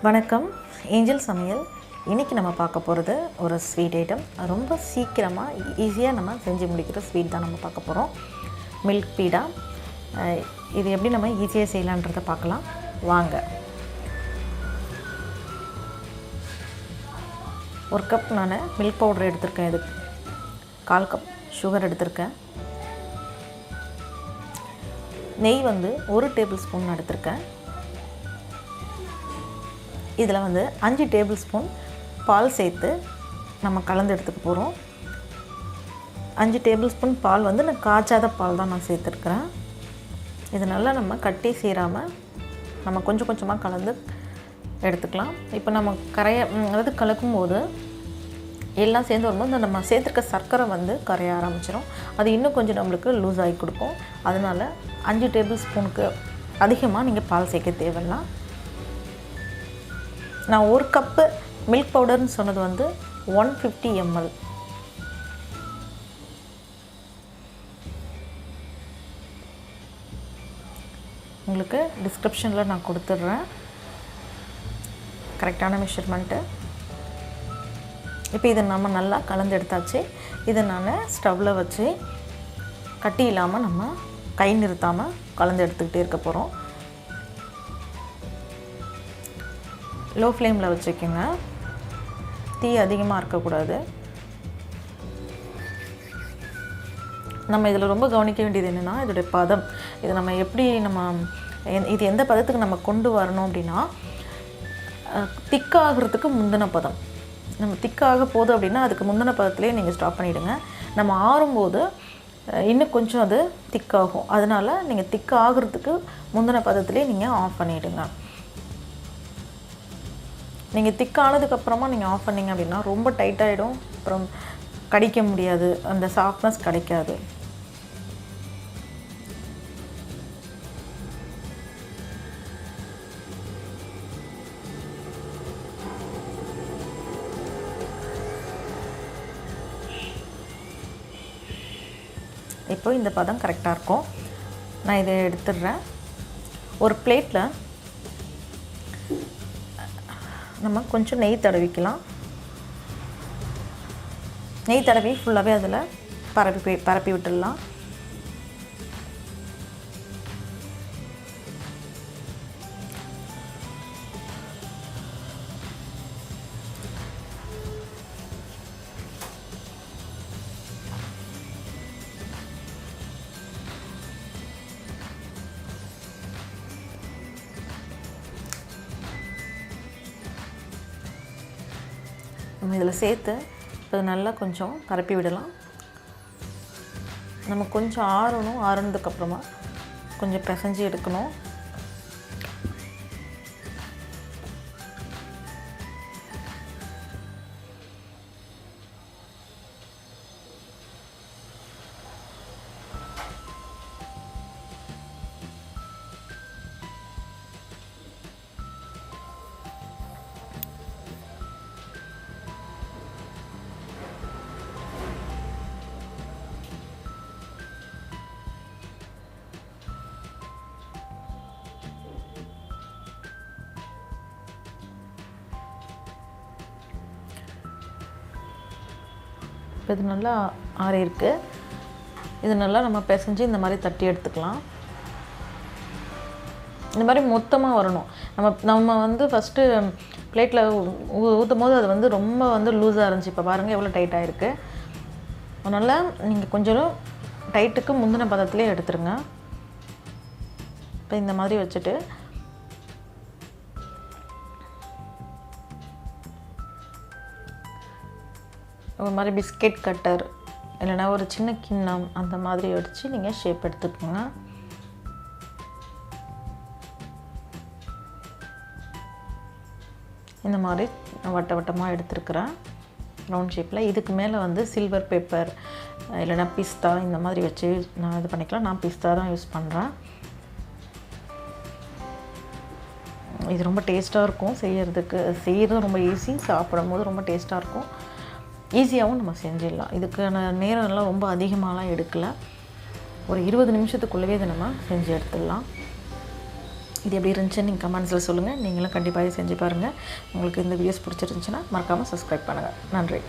வணக்கம், ஏஞ்சல் சமையல். இன்றைக்கி நம்ம பார்க்க போகிறது ஒரு ஸ்வீட் ஐட்டம். ரொம்ப சீக்கிரமாக ஈஸியாக நம்ம செஞ்சு முடிக்கிற ஸ்வீட் தான் நம்ம பார்க்க போகிறோம். மில்க் பீடா. இது எப்படி நம்ம ஈஸியாக செய்யலான்றதை பார்க்கலாம் வாங்க. ஒரு கப் நான் மில்க் பவுடர் எடுத்திருக்கேன். இதுக்கு 1/4 கப் சுகர் எடுத்திருக்கேன். நெய் 1 டேபிள் ஸ்பூன் எடுத்திருக்கேன். இதில் 5 டேபிள் ஸ்பூன் பால் சேர்த்து நம்ம கலந்து எடுத்துக்க போகிறோம். 5 டேபிள் ஸ்பூன் பால் நான் காய்ச்சாத பால் தான் நான் சேர்த்துருக்குறேன். இதனால் நம்ம கட்டி சேராமல் நம்ம கொஞ்சம் கொஞ்சமாக கலந்து எடுத்துக்கலாம். இப்போ நம்ம அதாவது கலக்கும் போது எல்லாம் சேர்ந்து வரும்போது நம்ம சேர்த்துருக்க சர்க்கரை கரைய ஆரம்பிச்சிடும். அது இன்னும் கொஞ்சம் நம்மளுக்கு லூஸ் ஆகி கொடுக்கும். அதனால் 5 டேபிள் ஸ்பூனுக்கு அதிகமாக நீங்கள் பால் சேர்க்க தேவையில்லை. நான் 1 கப்பு மில்க் பவுடர்னு சொன்னது 150 ml. உங்களுக்கு டிஸ்கிரிப்ஷனில் நான் கொடுத்துட்றேன் கரெக்டான மெஷர்மெண்ட்டு. இப்போ இதை நம்ம நல்லா கலந்து எடுத்தாச்சு. இதை நான் ஸ்டவ்வில் வச்சு கட்டி இல்லாமல் நம்ம கை நிறுத்தாமல் கலந்து எடுத்துக்கிட்டே இருக்க போகிறோம். லோ ஃப்ளேமில் வச்சுக்கோங்க. தீ அதிகமாக இருக்கக்கூடாது. நம்ம இதில் ரொம்ப கவனிக்க வேண்டியது என்னென்னா இதோடைய பதம். இது நம்ம எப்படி இது எந்த பதத்துக்கு நம்ம கொண்டு வரணும் அப்படின்னா, திக்காகிறதுக்கு முந்தின பதம். நம்ம திக்காக போகுது அப்படின்னா அதுக்கு முந்தின பதத்துலேயே நீங்கள் ஸ்டாப் பண்ணிவிடுங்க. நம்ம ஆறும்போது இன்னும் கொஞ்சம் அது திக்காகும். அதனால் நீங்கள் திக்காகிறதுக்கு முந்தின பதத்துலேயே நீங்கள் ஆஃப் பண்ணிவிடுங்க. நீங்கள் திக்கானதுக்கப்புறமா நீங்கள் ஆஃப் பண்ணிங்க அப்படின்னா ரொம்ப டைட்டாகிடும். அப்புறம் கடிக்க முடியாது, அந்த சாஃப்ட்னஸ் கிடைக்காது. இப்போ இந்த பதம் கரெக்டாக இருக்கும். நான் இதை எடுத்துடுறேன். ஒரு பிளேட்டில் நம்ம கொஞ்சம் நெய் தடவிக்கலாம். நெய் தடவி ஃபுல்லாகவே அதில் பரப்பி விட்டுடலாம். நம்ம இதில் சேர்த்து இப்போ நல்லா கொஞ்சம் பரப்பி விடலாம். நம்ம கொஞ்சம் ஆறுனதுக்கப்புறமா கொஞ்சம் பிசைஞ்சு எடுக்கணும். இப்போ இது நல்லா ஆறியிருக்கு. இது நல்லா நம்ம பிசைஞ்சு இந்த மாதிரி தட்டி எடுத்துக்கலாம். இந்த மாதிரி மொத்தமாக வரணும். நம்ம ஃபஸ்ட்டு பிளேட்டில் ஊற்றும் போது அது ரொம்ப லூஸாக இருந்துச்சு. இப்போ பாருங்கள் எவ்வளோ டைட்டாக இருக்குது. அதனால் நீங்கள் கொஞ்சம் டைட்டுக்கு முந்தின பதத்துலேயே எடுத்துருங்க. இப்போ இந்த மாதிரி வச்சுட்டு ஒரு மாதிரி பிஸ்கெட் கட்டர் இல்லைனா ஒரு சின்ன கிண்ணம் அந்த மாதிரி வச்சு நீங்கள் ஷேப் எடுத்துக்கோங்க. இந்த மாதிரி வட்ட வட்டமாக எடுத்துருக்குறேன் ரவுண்ட் ஷேப்பில். இதுக்கு மேலே சில்வர் பேப்பர் இல்லைனா பிஸ்தா இந்த மாதிரி வச்சு நான் இது பண்ணிக்கலாம். நான் பிஸ்தா தான் யூஸ் பண்ணுறேன். இது ரொம்ப டேஸ்ட்டாக இருக்கும். செய்கிறது ரொம்ப ஈஸி, சாப்பிடும் போது ரொம்ப டேஸ்ட்டாக இருக்கும். ஈஸியாகவும் நம்ம செஞ்சிடலாம். இதுக்கான நேரம்லாம் ரொம்ப அதிகமாகலாம் எடுக்கலை. ஒரு 20 நிமிஷத்துக்குள்ளவே இதை நம்ம செஞ்சு எடுத்துடலாம். இது எப்படி இருந்துச்சுன்னு நீங்கள் கமெண்ட்ஸில் சொல்லுங்கள். நீங்களும் கண்டிப்பாக செஞ்சு பாருங்கள். உங்களுக்கு இந்த வீடியோஸ் பிடிச்சிருந்துச்சுன்னா மறக்காமல் சப்ஸ்கிரைப் பண்ணுங்கள். நன்றி.